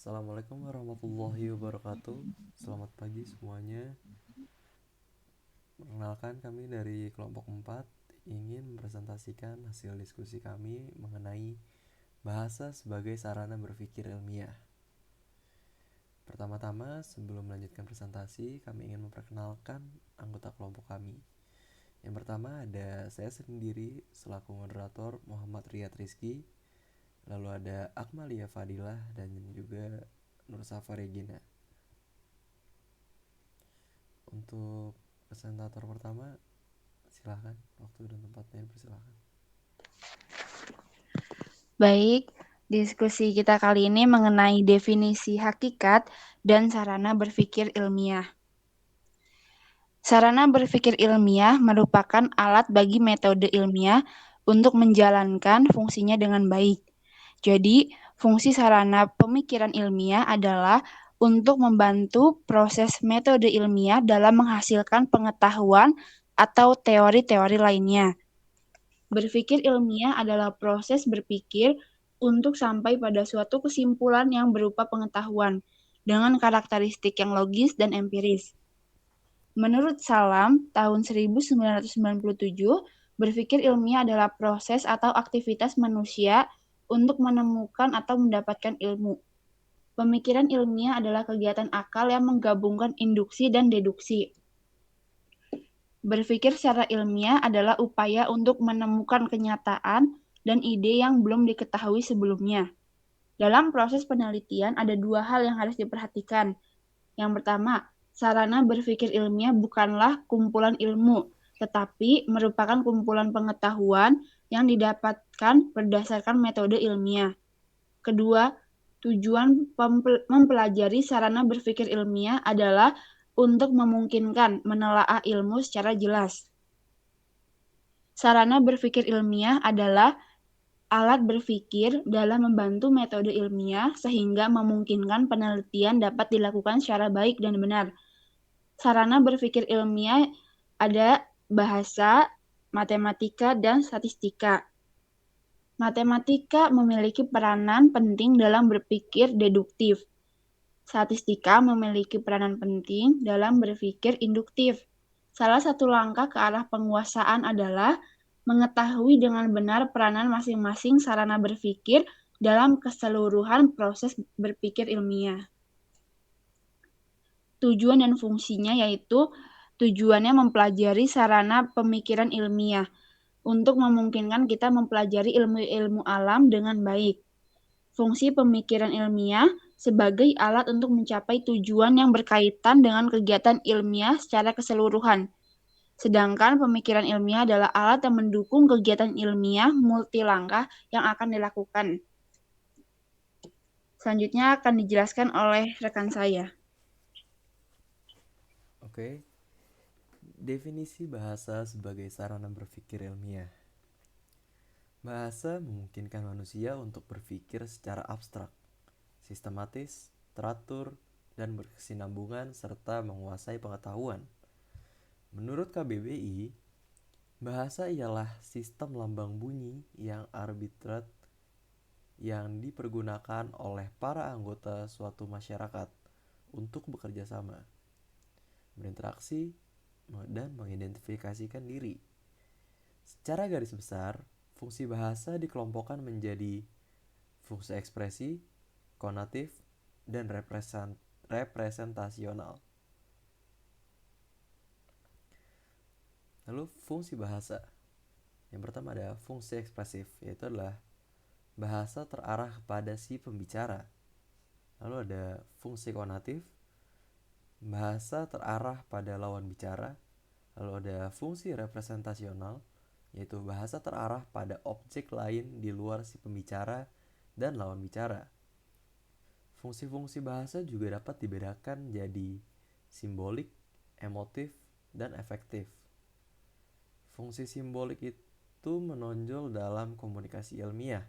Assalamualaikum warahmatullahi wabarakatuh. Selamat pagi semuanya. Perkenalkan, kami dari kelompok 4 ingin mempresentasikan hasil diskusi kami mengenai bahasa sebagai sarana berpikir ilmiah. Pertama-tama, sebelum melanjutkan presentasi, kami ingin memperkenalkan anggota kelompok kami. Yang pertama ada saya sendiri selaku moderator Muhammad Riyad Rizky. Lalu ada Akmalia Fadilah dan juga Nur Safa Regina. Untuk presentator pertama, silahkan, waktu dan tempatnya persilahkan. Baik, diskusi kita kali ini mengenai definisi hakikat dan sarana berpikir ilmiah. Sarana berpikir ilmiah merupakan alat bagi metode ilmiah untuk menjalankan fungsinya dengan baik. Jadi, fungsi sarana pemikiran ilmiah adalah untuk membantu proses metode ilmiah dalam menghasilkan pengetahuan atau teori-teori lainnya. Berpikir ilmiah adalah proses berpikir untuk sampai pada suatu kesimpulan yang berupa pengetahuan dengan karakteristik yang logis dan empiris. Menurut Salam, tahun 1997, berpikir ilmiah adalah proses atau aktivitas manusia untuk menemukan atau mendapatkan ilmu. Pemikiran ilmiah adalah kegiatan akal yang menggabungkan induksi dan deduksi. Berpikir secara ilmiah adalah upaya untuk menemukan kenyataan dan ide yang belum diketahui sebelumnya. Dalam proses penelitian ada dua hal yang harus diperhatikan. Yang pertama, sarana berpikir ilmiah bukanlah kumpulan ilmu, tetapi merupakan kumpulan pengetahuan yang didapatkan berdasarkan metode ilmiah. Kedua, tujuan mempelajari sarana berpikir ilmiah adalah untuk memungkinkan menelaah ilmu secara jelas. Sarana berpikir ilmiah adalah alat berpikir dalam membantu metode ilmiah sehingga memungkinkan penelitian dapat dilakukan secara baik dan benar. Sarana berpikir ilmiah ada bahasa, matematika, dan statistika. Matematika memiliki peranan penting dalam berpikir deduktif. Statistika memiliki peranan penting dalam berpikir induktif. Salah satu langkah ke arah penguasaan adalah mengetahui dengan benar peranan masing-masing sarana berpikir dalam keseluruhan proses berpikir ilmiah. Tujuan dan fungsinya yaitu tujuannya mempelajari sarana pemikiran ilmiah untuk memungkinkan kita mempelajari ilmu-ilmu alam dengan baik. Fungsi pemikiran ilmiah sebagai alat untuk mencapai tujuan yang berkaitan dengan kegiatan ilmiah secara keseluruhan. Sedangkan pemikiran ilmiah adalah alat yang mendukung kegiatan ilmiah multilangkah yang akan dilakukan. Selanjutnya akan dijelaskan oleh rekan saya. Oke, definisi bahasa sebagai sarana berpikir ilmiah. Bahasa memungkinkan manusia untuk berpikir secara abstrak, sistematis, teratur, dan berkesinambungan serta menguasai pengetahuan. Menurut KBBI, bahasa ialah sistem lambang bunyi yang arbitrer yang dipergunakan oleh para anggota suatu masyarakat untuk bekerja sama, berinteraksi, dan mengidentifikasikan diri. Secara garis besar, fungsi bahasa dikelompokkan menjadi fungsi ekspresi, konatif, dan representasional. Lalu fungsi bahasa. Yang pertama ada fungsi ekspresif, yaitu adalah bahasa terarah kepada si pembicara. Lalu ada fungsi konatif, bahasa terarah pada lawan bicara. Lalu ada fungsi representasional, yaitu bahasa terarah pada objek lain di luar si pembicara dan lawan bicara. Fungsi-fungsi bahasa juga dapat dibedakan jadi simbolik, emotif, dan efektif. Fungsi simbolik itu menonjol dalam komunikasi ilmiah,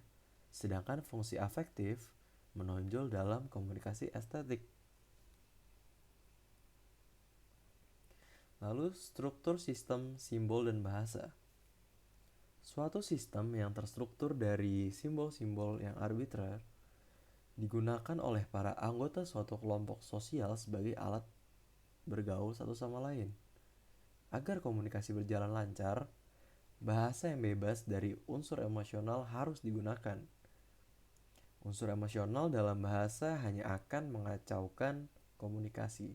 sedangkan fungsi afektif menonjol dalam komunikasi estetik. Lalu struktur sistem simbol dan bahasa. Suatu sistem yang terstruktur dari simbol-simbol yang arbitrer digunakan oleh para anggota suatu kelompok sosial sebagai alat bergaul satu sama lain. Agar komunikasi berjalan lancar, bahasa yang bebas dari unsur emosional harus digunakan. Unsur emosional dalam bahasa hanya akan mengacaukan komunikasi,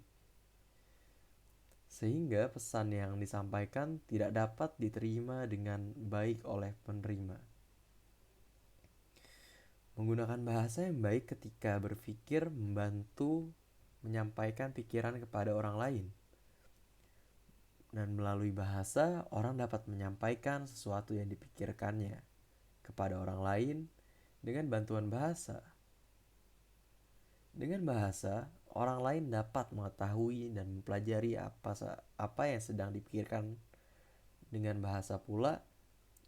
sehingga pesan yang disampaikan tidak dapat diterima dengan baik oleh penerima. Menggunakan bahasa yang baik ketika berpikir membantu menyampaikan pikiran kepada orang lain. Dan melalui bahasa, orang dapat menyampaikan sesuatu yang dipikirkannya kepada orang lain dengan bantuan bahasa. Dengan bahasa, orang lain dapat mengetahui dan mempelajari apa yang sedang dipikirkan. Dengan bahasa pula,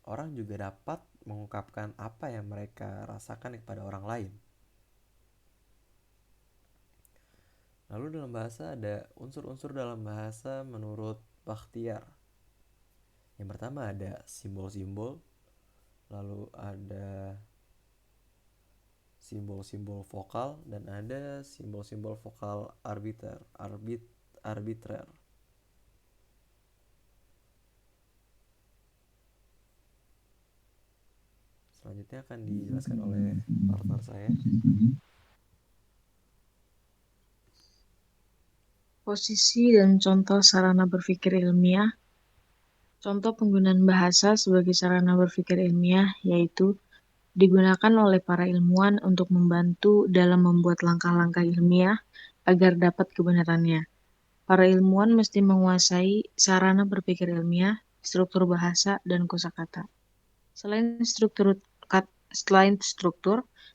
orang juga dapat mengungkapkan apa yang mereka rasakan kepada orang lain. Lalu dalam bahasa ada unsur-unsur dalam bahasa menurut Bakhtiar. Yang pertama ada simbol-simbol, lalu ada simbol-simbol vokal, dan ada simbol-simbol vokal arbitrer. Selanjutnya akan dijelaskan oleh partner saya. Posisi dan contoh sarana berpikir ilmiah. Contoh penggunaan bahasa sebagai sarana berpikir ilmiah yaitu digunakan oleh para ilmuwan untuk membantu dalam membuat langkah-langkah ilmiah agar dapat kebenarannya. Para ilmuwan mesti menguasai sarana berpikir ilmiah, struktur bahasa, dan kosakata. Selain struktur,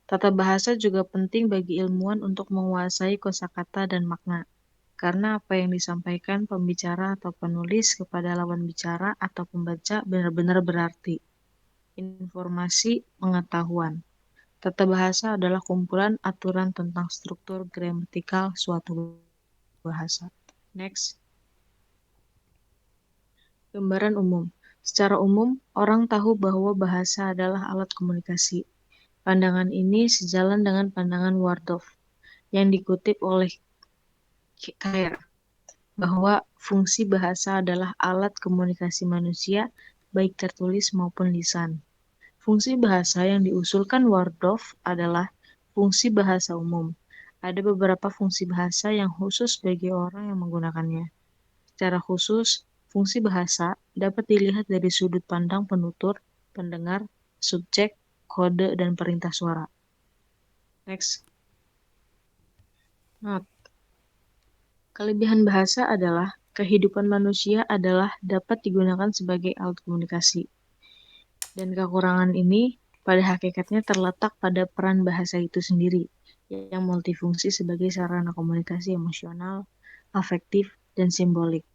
tata bahasa juga penting bagi ilmuwan untuk menguasai kosakata dan makna. Karena apa yang disampaikan pembicara atau penulis kepada lawan bicara atau pembaca benar-benar berarti. Informasi pengetahuan. Tata bahasa adalah kumpulan aturan tentang struktur gramatikal suatu bahasa. Next. Gambaran umum. Secara umum, orang tahu bahwa bahasa adalah alat komunikasi. Pandangan ini sejalan dengan pandangan Wardorf yang dikutip oleh Kair, bahwa fungsi bahasa adalah alat komunikasi manusia, baik tertulis maupun lisan. Fungsi bahasa yang diusulkan Wardorf adalah fungsi bahasa umum. Ada beberapa fungsi bahasa yang khusus bagi orang yang menggunakannya. Secara khusus, fungsi bahasa dapat dilihat dari sudut pandang penutur, pendengar, subjek, kode, dan perintah suara. Next. Not. Kelebihan bahasa adalah kehidupan manusia adalah dapat digunakan sebagai alat komunikasi. Dan kekurangan ini pada hakikatnya terletak pada peran bahasa itu sendiri, yang multifungsi sebagai sarana komunikasi emosional, afektif, dan simbolik.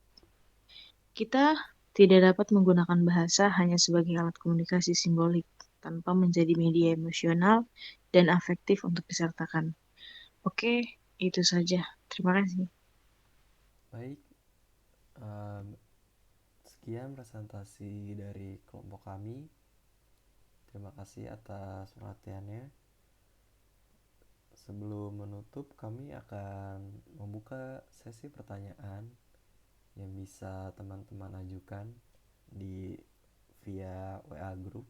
Kita tidak dapat menggunakan bahasa hanya sebagai alat komunikasi simbolik, tanpa menjadi media emosional dan afektif untuk disertakan. Oke, itu saja. Terima kasih. Baik, sekian presentasi dari kelompok kami. Terima kasih atas perhatiannya. Sebelum menutup, kami akan membuka sesi pertanyaan yang bisa teman-teman ajukan via WA Group.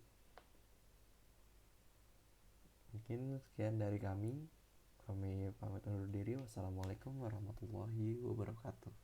Mungkin sekian dari kami. Kami pamit undur diri. Wassalamualaikum warahmatullahi wabarakatuh.